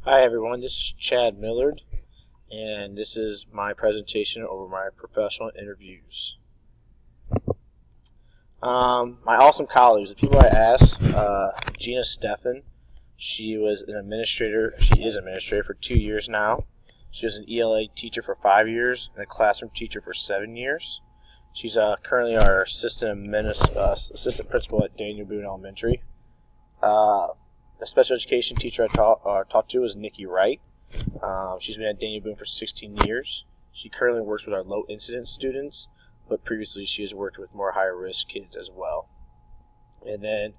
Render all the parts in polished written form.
Hi everyone, this is Chad Millard, and this is my presentation over my professional interviews. My awesome colleagues, the people I asked, Gina Steffen, she is an administrator for 2 years now. She was an ELA teacher for 5 years and a classroom teacher for 7 years. She's currently our assistant principal at Daniel Boone Elementary. The special education teacher I talked to is Nikki Wright. She's been at Daniel Boone for 16 years. She currently works with our low incidence students, but previously she has worked with more higher risk kids as well. And then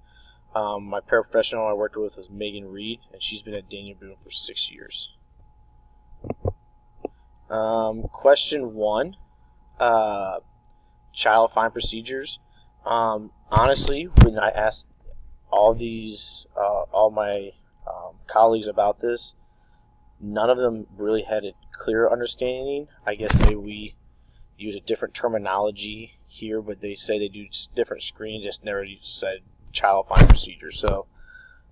my paraprofessional I worked with was Megan Reed, and she's been at Daniel Boone for 6 years. Question 1, child fine procedures. Honestly, when I asked all my colleagues about this, none of them really had a clear understanding. I guess maybe we use a different terminology here, but they say they do different screenings, just never said child fine procedure. So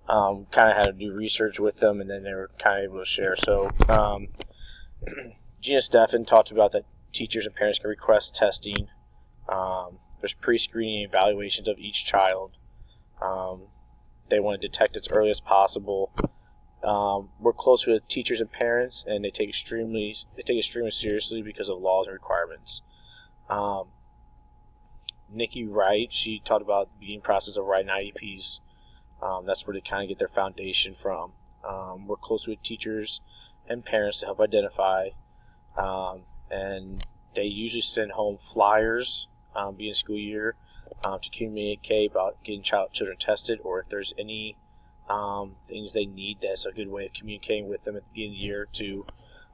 kind of had to do research with them, and then they were kind of able to share. So Gina Steffen talked about that teachers and parents can request testing. There's pre-screening evaluations of each child. They want to detect as early as possible. We're close with teachers and parents, and they take extremely seriously because of laws and requirements. Nikki Wright, she talked about the beginning process of writing IEPs. That's where they kind of get their foundation from. We're close with teachers and parents to help identify, and they usually send home flyers beginning school year to communicate about getting children tested, or if there's any things they need. That's a good way of communicating with them at the beginning of the year to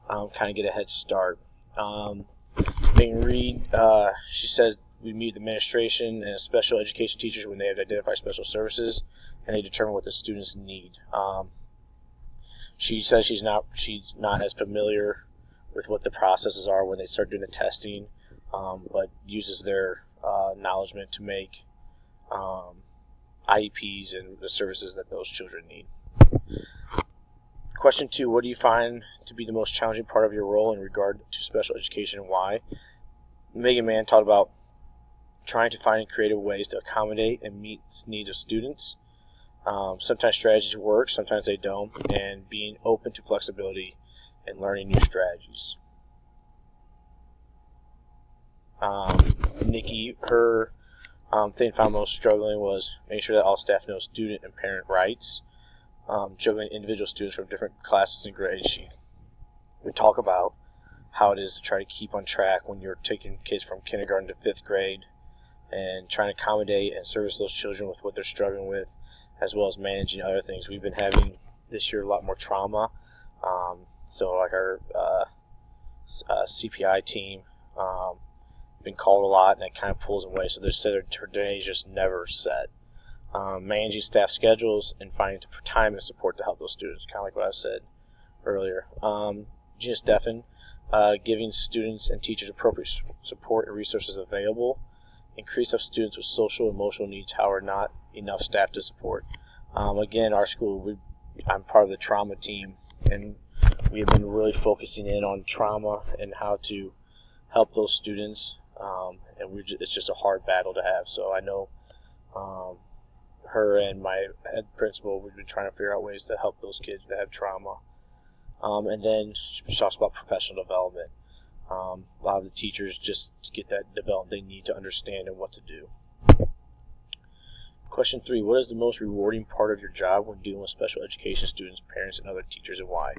kind of get a head start. Megan Reed, she says we meet the administration and special education teachers when they have to identify special services and they determine what the students need. She says she's not as familiar with what the processes are when they start doing the testing, but uses their acknowledgement to make IEPs and the services that those children need. Question 2, what do you find to be the most challenging part of your role in regard to special education and why? Megan Mann talked about trying to find creative ways to accommodate and meet the needs of students. Sometimes strategies work, sometimes they don't, and being open to flexibility and learning new strategies. Nikki, her thing found most struggling was making sure that all staff know student and parent rights. Juggling individual students from different classes and grades. She would talk about how it is to try to keep on track when you're taking kids from kindergarten to 5th grade and trying to accommodate and service those children with what they're struggling with, as well as managing other things. We've been having this year a lot more trauma. So like our CPI team been called a lot, and it kind of pulls away. So they said her day is just never set. Managing staff schedules and finding time and support to help those students, kind of like what I said earlier. Gina Steffen, giving students and teachers appropriate support and resources available. Increase of students with social and emotional needs, however, not enough staff to support. Again, our school, I'm part of the trauma team, and we have been really focusing in on trauma and how to help those students, and it's just a hard battle to have. So I know her and my head principal, we've been trying to figure out ways to help those kids that have trauma. And then she talks about professional development. A lot of the teachers, just to get that development they need to understand and what to do. Question 3, what is the most rewarding part of your job when dealing with special education students, parents, and other teachers, and why?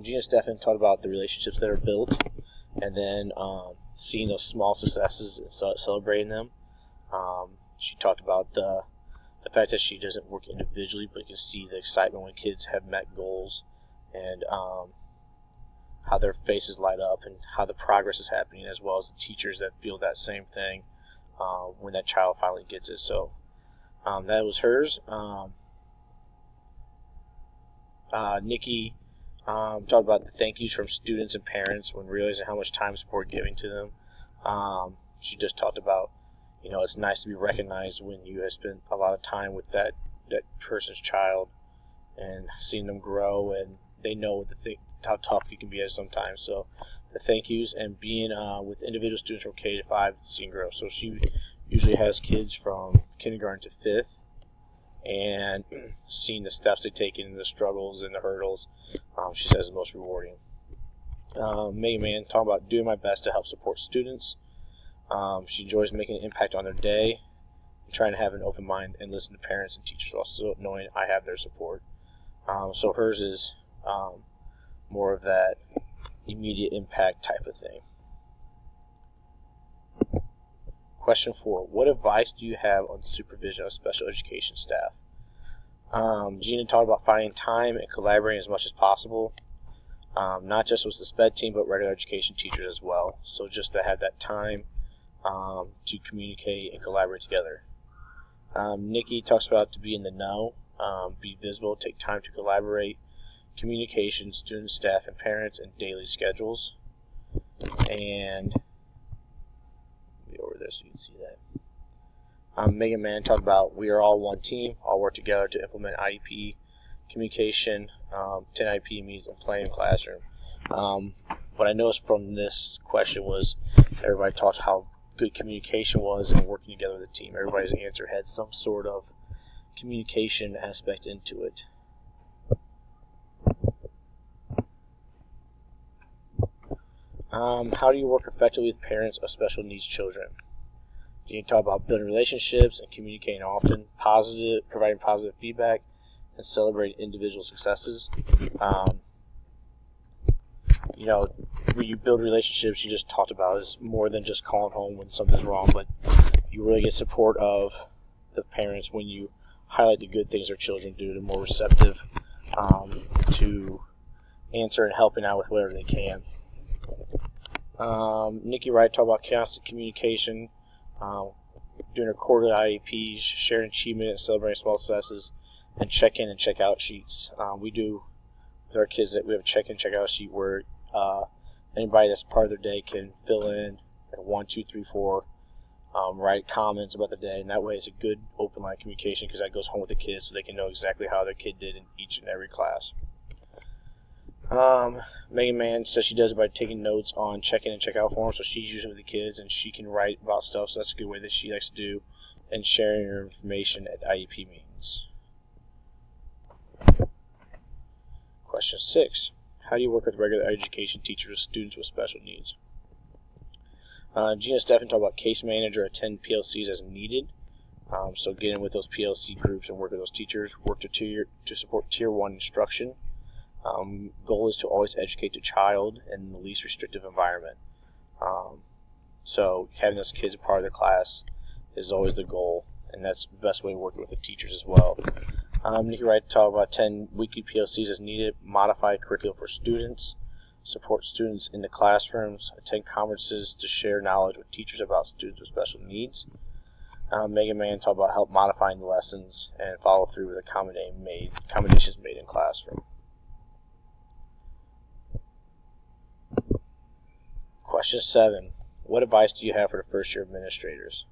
Gina Steffen talked about the relationships that are built, and then seeing those small successes and celebrating them. She talked about the fact that she doesn't work individually, but you can see the excitement when kids have met goals, and how their faces light up and how the progress is happening, as well as the teachers that feel that same thing when that child finally gets it. So that was hers. Nikki talked about the thank yous from students and parents when realizing how much time and support giving to them. She just talked about, it's nice to be recognized when you have spent a lot of time with that person's child and seeing them grow and they know how tough it can be sometimes. So the thank yous, and being with individual students from K to 5 Seeing Grow. So she usually has kids from kindergarten to 5th, and seeing the steps they take and the struggles and the hurdles, she says is most rewarding. Mega Man, talking about doing my best to help support students. She enjoys making an impact on their day, and trying to have an open mind and listen to parents and teachers, also knowing I have their support. So hers is more of that immediate impact type of thing. Question 4. What advice do you have on supervision of special education staff? Gina talked about finding time and collaborating as much as possible, not just with the SPED team, but regular education teachers as well. So just to have that time to communicate and collaborate together. Nikki talks about to be in the know, be visible, take time to collaborate, communication, students, staff, and parents, and daily schedules. And be over there so you can see that. Mega Man talked about we are all one team, all work together to implement IEP, communication, 10 IEP meetings, and play in classroom. What I noticed from this question was everybody talked how good communication was and working together with the team. Everybody's answer had some sort of communication aspect into it. How do you work effectively with parents of special needs children? You can talk about building relationships and communicating often, providing positive feedback, and celebrating individual successes. When you build relationships, you just talked about, is more than just calling home when something's wrong, but you really get support of the parents when you highlight the good things their children do. They're more receptive to answer and helping out with whatever they can. Nikki Wright talked about constant communication, doing her quarterly IEPs, sharing achievement and celebrating small successes, and check-in and check-out sheets. We do with our kids that we have a check-in, check-out sheet where anybody that's part of their day can fill in 1, 2, 3, 4, write comments about the day, and that way it's a good open line communication because that goes home with the kids so they can know exactly how their kid did in each and every class. Megan Man says she does it by taking notes on check-in and check-out forms, so she's usually with the kids and she can write about stuff, so that's a good way that she likes to do, and sharing her information at IEP meetings. Question 6. How do you work with regular education teachers with students with special needs? Gina Steffen talked about case manager, attend PLCs as needed. So get in with those PLC groups and work with those teachers. Work to support Tier 1 instruction. Goal is to always educate the child in the least restrictive environment. So having those kids a part of the class is always the goal, and that's the best way of working with the teachers as well. Nikki Wright talked about 10 weekly PLCs as needed, modify curriculum for students, support students in the classrooms, attend conferences to share knowledge with teachers about students with special needs. Megan Man talked about help modifying the lessons and follow through with accommodations made in classroom. Question 7. What advice do you have for the first year administrators?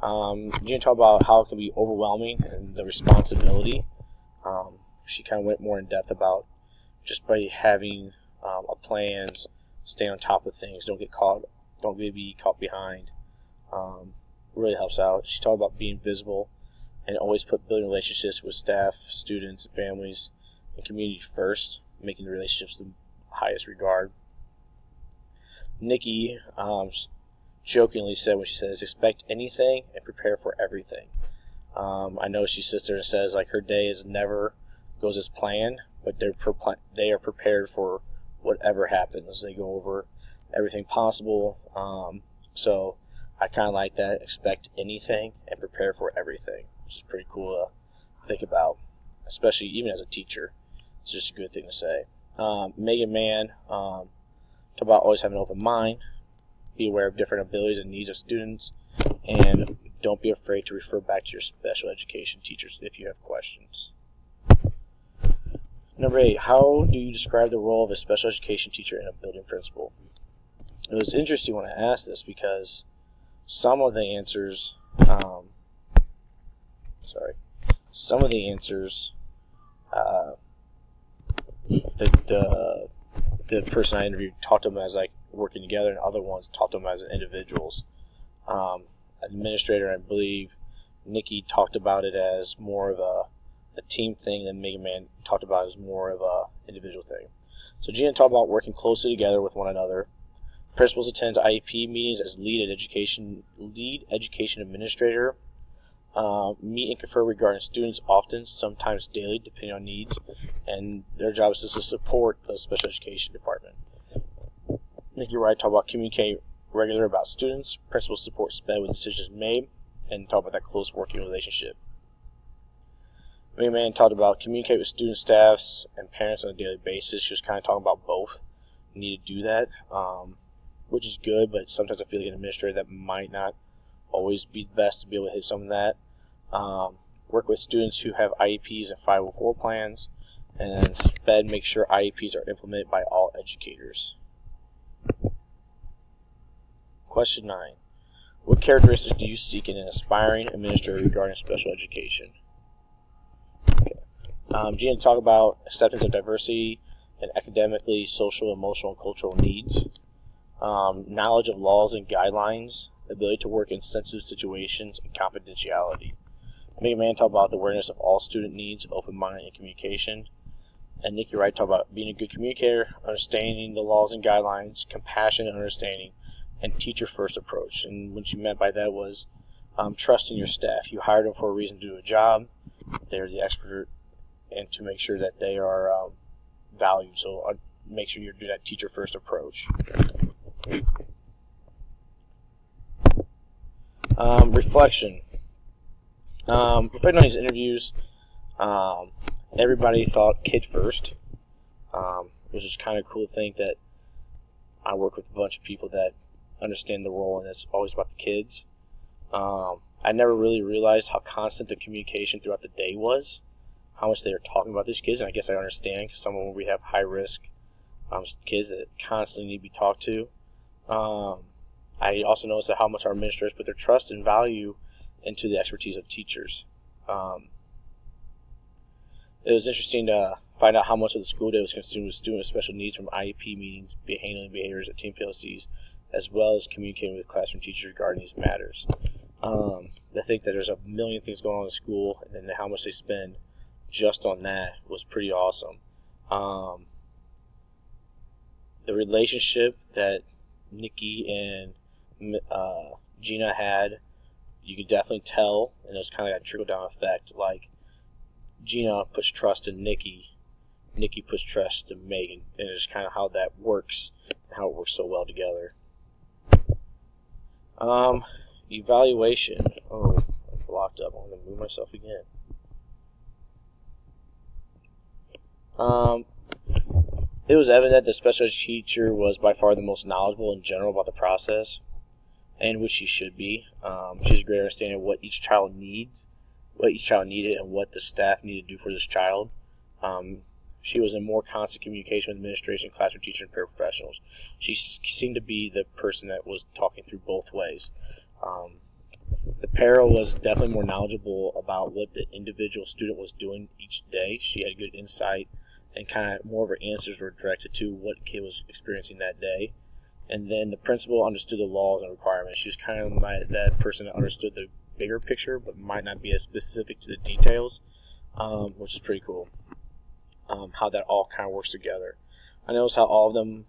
Gina talked about how it can be overwhelming and the responsibility. She kind of went more in depth about just by having a plans, stay on top of things, don't be caught behind. Really helps out. She talked about being visible and always building relationships with staff, students, and families, and community first, making the relationships the highest regard. Nikki jokingly said when she says, expect anything and prepare for everything. I know she sits there and says like her day never goes as planned, but they are prepared for whatever happens. They go over everything possible. So I kind of like that. Expect anything and prepare for everything, which is pretty cool to think about, especially even as a teacher. It's just a good thing to say. Megan Man talked about always having an open mind, be aware of different abilities and needs of students, and don't be afraid to refer back to your special education teachers if you have questions. Number 8, how do you describe the role of a special education teacher and a building principal? It was interesting when I asked this because some of the answers the person I interviewed talked to them as like working together, and other ones talked to them as individuals. Administrator, I believe, Nikki talked about it as more of a team thing, and Mega Man talked about it as more of a individual thing. So Gina talked about working closely together with one another. Principals attend IEP meetings as lead education administrator. Meet and confer regarding students often, sometimes daily, depending on needs, and their job is to support the special education department. Nikki Wright talked about communicate regular about students. Principals support SPED with decisions made, and talk about that close working relationship. Mega Man talked about communicate with students, staffs, and parents on a daily basis. She was kind of talking about both. You need to do that, which is good, but sometimes I feel like an administrator that might not always be best to be able to hit some of that. Work with students who have IEPs and 504 plans, and then SPED make sure IEPs are implemented by all educators. Question 9. What characteristics do you seek in an aspiring administrator regarding special education? Gina talked about acceptance of diversity and academically, social, emotional, and cultural needs. Knowledge of laws and guidelines, ability to work in sensitive situations, and confidentiality. Mega Man talked about the awareness of all student needs, open mind, and communication. And Nikki Wright talked about being a good communicator, understanding the laws and guidelines, compassion and understanding, and teacher-first approach. And what she meant by that was trusting your staff. You hired them for a reason to do a job. They're the expert, and to make sure that they are valued. So make sure you do that teacher-first approach. Reflection. Reflecting on these interviews, everybody thought kid first, which is kind of cool to think that I work with a bunch of people that understand the role, and it's always about the kids. I never really realized how constant the communication throughout the day was, how much they were talking about these kids, and I guess I understand, because some of them we have high-risk kids that constantly need to be talked to. I also noticed that how much our administrators put their trust and value into the expertise of teachers. It was interesting to find out how much of the school day was consumed with students with special needs, from IEP meetings, handling behaviors at team PLCs, as well as communicating with classroom teachers regarding these matters. I think that there's a million things going on in the school, and then how much they spend just on that was pretty awesome. The relationship that Nikki and Gina had, you could definitely tell, and it was kind of that trickle-down effect. Like, Gina puts trust in Nikki, Nikki puts trust in Megan, and it's kind of how that works, and how it works so well together. Evaluation. Oh, I'm blocked up. I'm going to move myself again. It was evident that the special education teacher was by far the most knowledgeable in general about the process, and which she should be. She has a great understanding of what each child needs, what each child needed, and what the staff needed to do for this child. She was in more constant communication with administration, classroom teachers, and paraprofessionals. She seemed to be the person that was talking through both ways. The para was definitely more knowledgeable about what the individual student was doing each day. She had good insight, and kind of more of her answers were directed to what the kid was experiencing that day. And then the principal understood the laws and requirements. She was kind of that person that understood the bigger picture, but might not be as specific to the details, which is pretty cool. How that all kind of works together. I noticed how all of them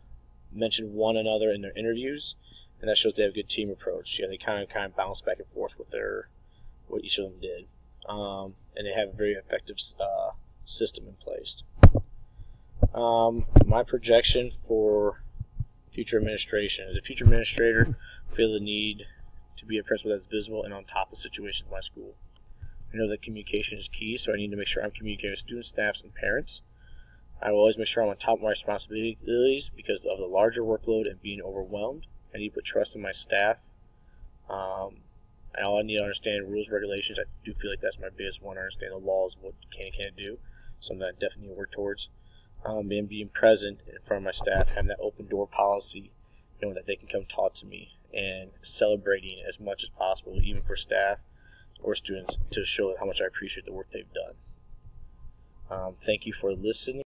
mentioned one another in their interviews, and that shows they have a good team approach. Yeah, they kind of bounce back and forth with what each of them did, and they have a very effective system in place. My projection for future administration: as a future administrator, I feel the need to be a principal that's visible and on top of situations in my school. I know that communication is key, so I need to make sure I'm communicating with students, staffs, and parents. I will always make sure I'm on top of my responsibilities because of the larger workload and being overwhelmed. I need to put trust in my staff. And all I need to understand rules, regulations. I do feel like that's my biggest one. Understand the laws, what you can and can't do. Something that I definitely need to work towards. And being present in front of my staff, having that open door policy, knowing that they can come talk to me, and celebrating as much as possible, even for staff or students, to show how much I appreciate the work they've done. Thank you for listening.